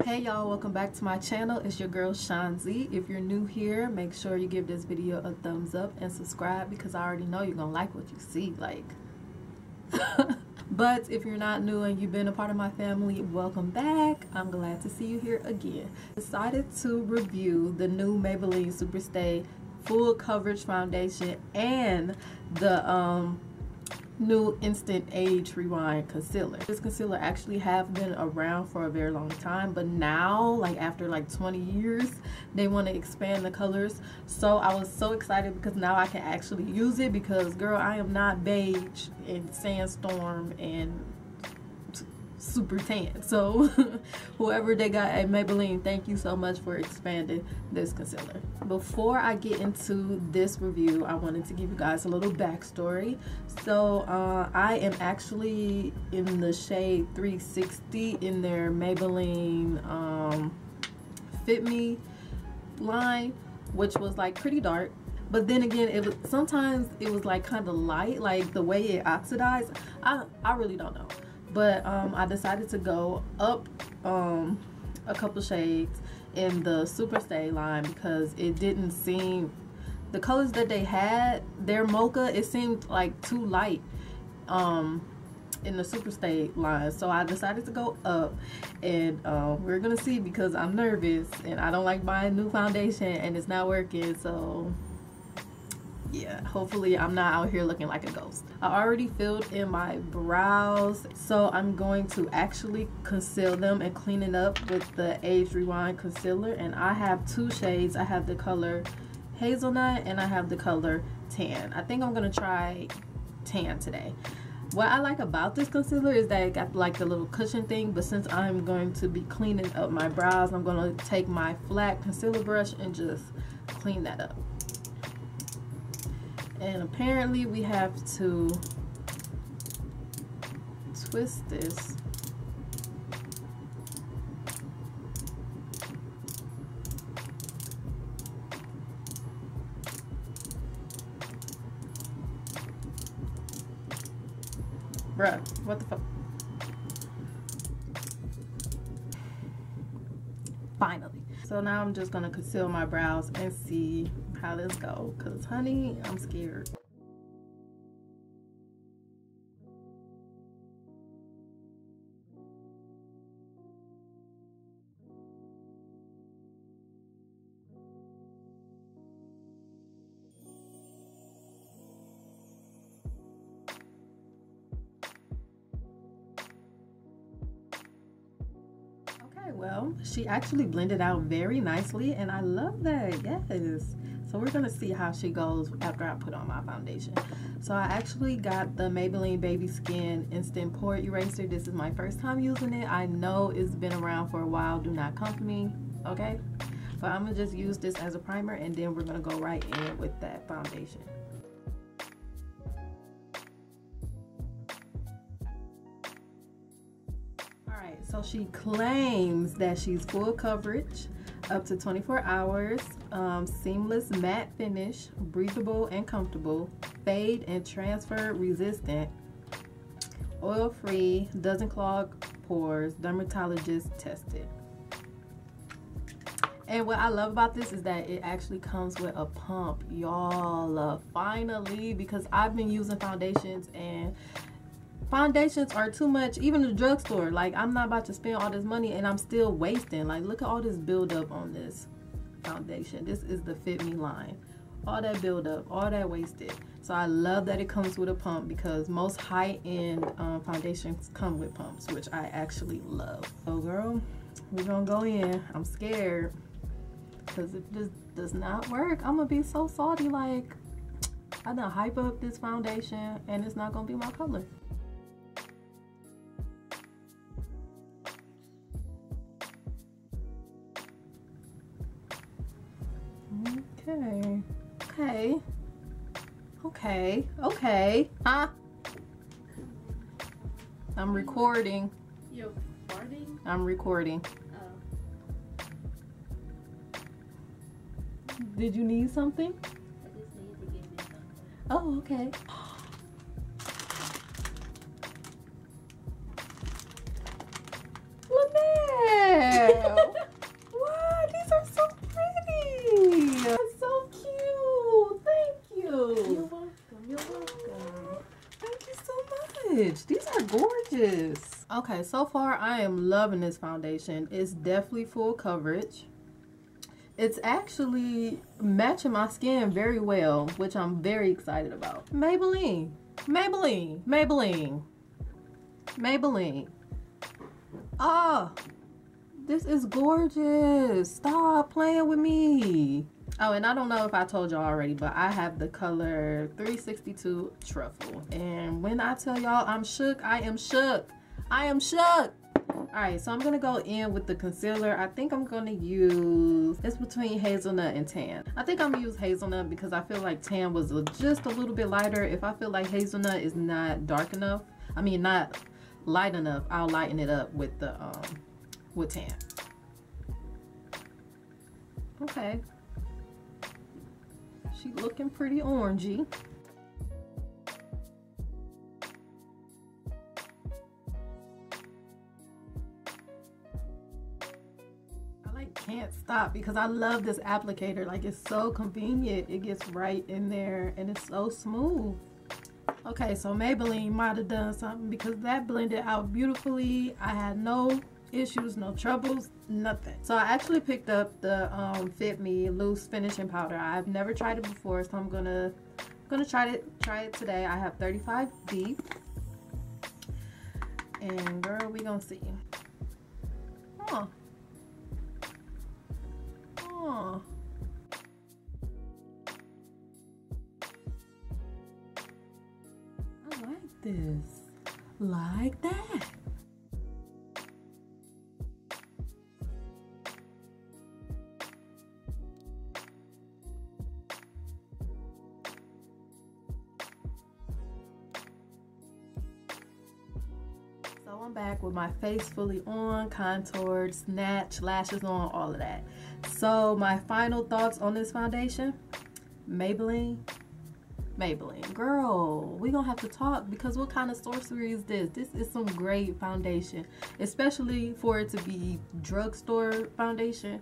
Hey y'all, welcome back to my channel. It's your girl Shawnzy. If you're new here, make sure you give this video a thumbs up and subscribe because I already know you're gonna like what you see, like. But if you're not new and you've been a part of my family, welcome back. I'm glad to see you here again. Decided to review the new Maybelline Superstay full coverage foundation and the new instant age rewind concealer. This concealer actually have been around for a very long time, but now, like after like 20 years, they want to expand the colors. So I was so excited because now I can actually use it, because girl, I am not beige and sandstorm and super tan. So whoever they got at Maybelline, thank you so much for expanding this concealer. Before I get into this review, I wanted to give you guys a little backstory. So I am actually in the shade 360 in their Maybelline Fit Me line, which was like pretty dark. But then again, it was sometimes it was like kind of light, like the way it oxidized. I really don't know. But I decided to go up a couple shades in the Superstay line because it didn't seem, the colors that they had, their mocha, it seemed like too light in the Superstay line. So I decided to go up, and we're gonna see, because I'm nervous and I don't like buying new foundation and it's not working. So yeah, hopefully I'm not out here looking like a ghost. I already filled in my brows, so I'm going to actually conceal them and clean it up with the Age Rewind concealer. And I have two shades. I have the color Hazelnut and I have the color Tan. I think I'm gonna try Tan today. What I like about this concealer is that it got like the little cushion thing, but since I'm going to be cleaning up my brows, I'm gonna take my flat concealer brush and just clean that up. And apparently we have to twist this. Bruh, what the fuck? Finally. So now I'm just gonna conceal my brows and see how this go, cause honey, I'm scared. Well, she actually blended out very nicely and I love that. Yes. So we're gonna see how she goes after I put on my foundation. So I actually got the Maybelline Baby Skin Instant Pore Eraser. This is my first time using it. I know it's been around for a while. Do not come for me, okay? But I'm gonna just use this as a primer and then we're gonna go right in with that foundation. Alright, so she claims that she's full coverage, up to 24 hours, seamless matte finish, breathable and comfortable, fade and transfer resistant, oil free, doesn't clog pores, dermatologist tested. And what I love about this is that it actually comes with a pump, y'all. Finally, because I've been using foundations and foundations are too much, even the drugstore. Like, I'm not about to spend all this money and I'm still wasting. Like, look at all this buildup on this foundation. This is the Fit Me line. All that buildup, all that wasted. So I love that it comes with a pump, because most high-end foundations come with pumps, which I actually love. So girl, we're gonna go in. I'm scared, because if this does not work, I'm gonna be so salty. Like, I done hype up this foundation and it's not gonna be my color. Okay. Huh? I'm recording. You're recording? I'm recording. Oh. Did you need something? I just need to give me something. Oh, okay. Lynette! coverage. These are gorgeous. Okay, so far I am loving this foundation. It's definitely full coverage. It's actually matching my skin very well, which I'm very excited about. Maybelline, Maybelline, Maybelline, Maybelline. Oh, this is gorgeous. Stop playing with me. Oh, and I don't know if I told y'all already, but I have the color 362 Truffle. And when I tell y'all I'm shook, I am shook. I am shook. Alright, so I'm going to go in with the concealer. I think I'm going to use, it's between Hazelnut and Tan. I think I'm going to use Hazelnut because I feel like Tan was just a little bit lighter. If I feel like Hazelnut is not dark enough, I mean not light enough, I'll lighten it up with the with Tan. Okay. She's looking pretty orangey. Can't stop because I love this applicator. Like, it's so convenient. It gets right in there and it's so smooth. Okay, so Maybelline might have done something because that blended out beautifully. I had no issues, no troubles, nothing. So I actually picked up the Fit Me loose finishing powder. I've never tried it before, so I'm gonna try it today. I have 35B, and girl, we gonna see. Oh. Oh. I like this. Like that. So I'm back with my face fully on, contoured, snatch, lashes on, all of that. So my final thoughts on this foundation, Maybelline. Girl, we gonna have to talk because what kind of sorcery is this? This is some great foundation, especially for it to be drugstore foundation.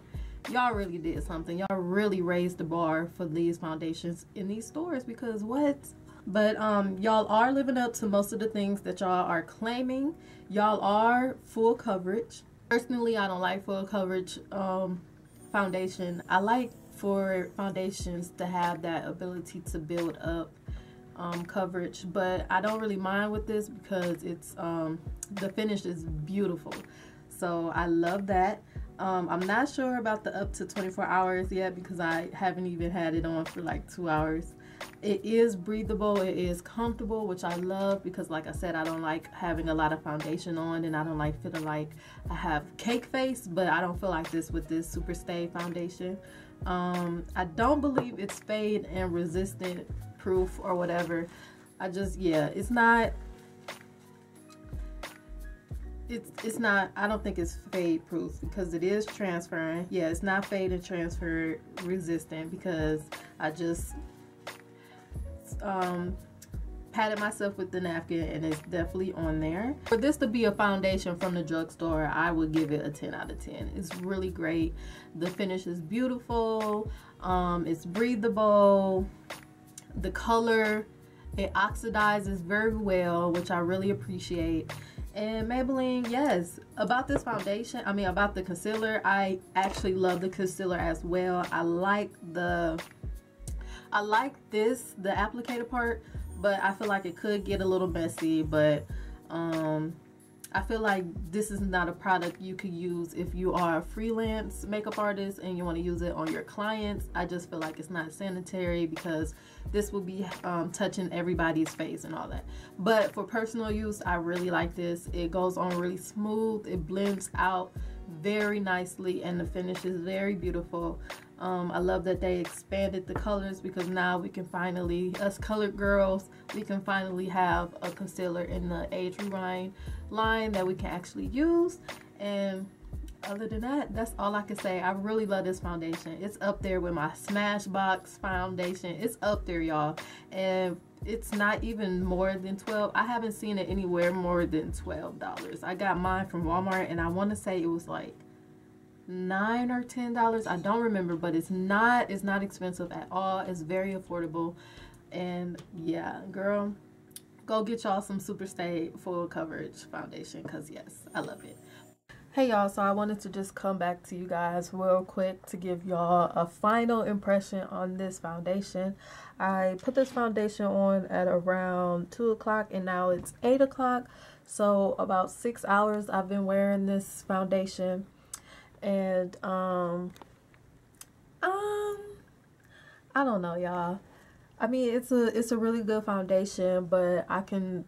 Y'all really did something. Y'all really raised the bar for these foundations in these stores because what? But y'all are living up to most of the things that y'all are claiming. Y'all are full coverage. Personally, I don't like full coverage foundation. I like for foundations to have that ability to build up coverage, but I don't really mind with this because it's the finish is beautiful, so I love that. I'm not sure about the up to 24 hours yet because I haven't even had it on for like 2 hours. It is breathable, it is comfortable, which I love because like I said, I don't like having a lot of foundation on and I don't like feeling like I have cake face, but I don't feel like this with this Superstay foundation. I don't believe it's fade and resistant proof or whatever. I just, yeah, it's not, I don't think it's fade proof because it is transferring. Yeah, it's not fade and transfer resistant because I just patted myself with the napkin and it's definitely on there. For this to be a foundation from the drugstore, I would give it a 10 out of 10. It's really great. The finish is beautiful. It's breathable. The color, it oxidizes very well, which I really appreciate. And Maybelline, yes, about this foundation, I mean about the concealer, I actually love the concealer as well. I like the applicator part, but I feel like it could get a little messy, but I feel like this is not a product you could use if you are a freelance makeup artist and you want to use it on your clients. I just feel like it's not sanitary because this will be touching everybody's face and all that. But for personal use, I really like this. It goes on really smooth. It blends out very nicely and the finish is very beautiful. I love that they expanded the colors because now we can finally, us colored girls, we can finally have a concealer in the age rewind line that we can actually use. And other than that, that's all I can say. I really love this foundation. It's up there with my Smashbox foundation. It's up there, y'all. And it's not even more than 12. I haven't seen it anywhere more than $12. I got mine from Walmart and I want to say it was like $9 or $10. I don't remember, but it's not expensive at all. It's very affordable. And yeah, girl, go get y'all some Superstay full coverage foundation, because yes, I love it. Hey y'all, so I wanted to just come back to you guys real quick to give y'all a final impression on this foundation. I put this foundation on at around 2 o'clock and now it's 8 o'clock. So about 6 hours I've been wearing this foundation. And I don't know, y'all. I mean, it's a really good foundation, but I can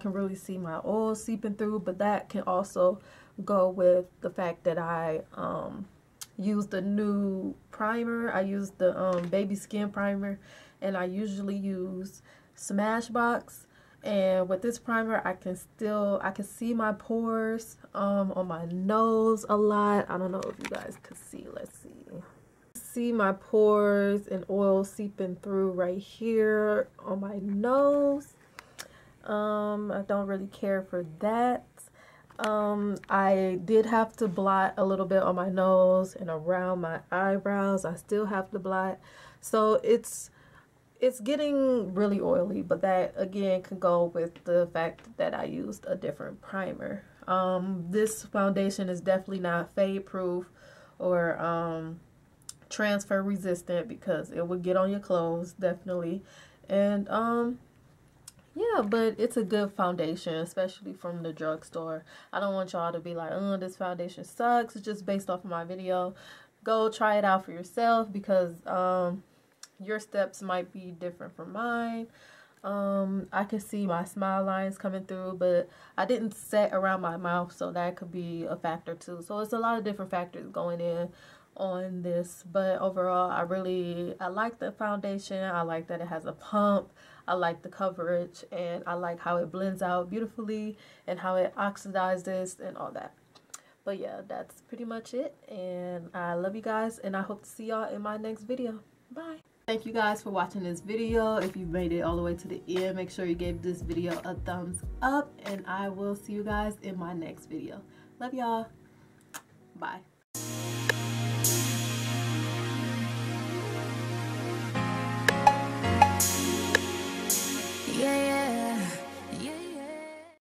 really see my oil seeping through, but that can also go with the fact that I used the new primer. I used the baby skin primer, and I usually use Smashbox. And with this primer, I can see my pores on my nose a lot. I don't know if you guys can see. Let's see. See my pores and oil seeping through right here on my nose. I don't really care for that. I did have to blot a little bit on my nose and around my eyebrows. I still have to blot. So it's getting really oily, but that again can go with the fact that I used a different primer. This foundation is definitely not fade proof or transfer resistant, because it would get on your clothes, definitely. And yeah, but it's a good foundation, especially from the drugstore. I don't want y'all to be like, oh, this foundation sucks. It's just based off of my video. Go try it out for yourself, because your steps might be different from mine. I can see my smile lines coming through, but I didn't set around my mouth, so that could be a factor too. So it's a lot of different factors going in on this, but overall I like the foundation. I like that it has a pump. I like the coverage, and I like how it blends out beautifully and how it oxidizes and all that. But yeah, that's pretty much it, and I love you guys, and I hope to see y'all in my next video. Bye. Thank you guys for watching this video. If you made it all the way to the end, make sure you gave this video a thumbs up, and I will see you guys in my next video. Love y'all. Bye.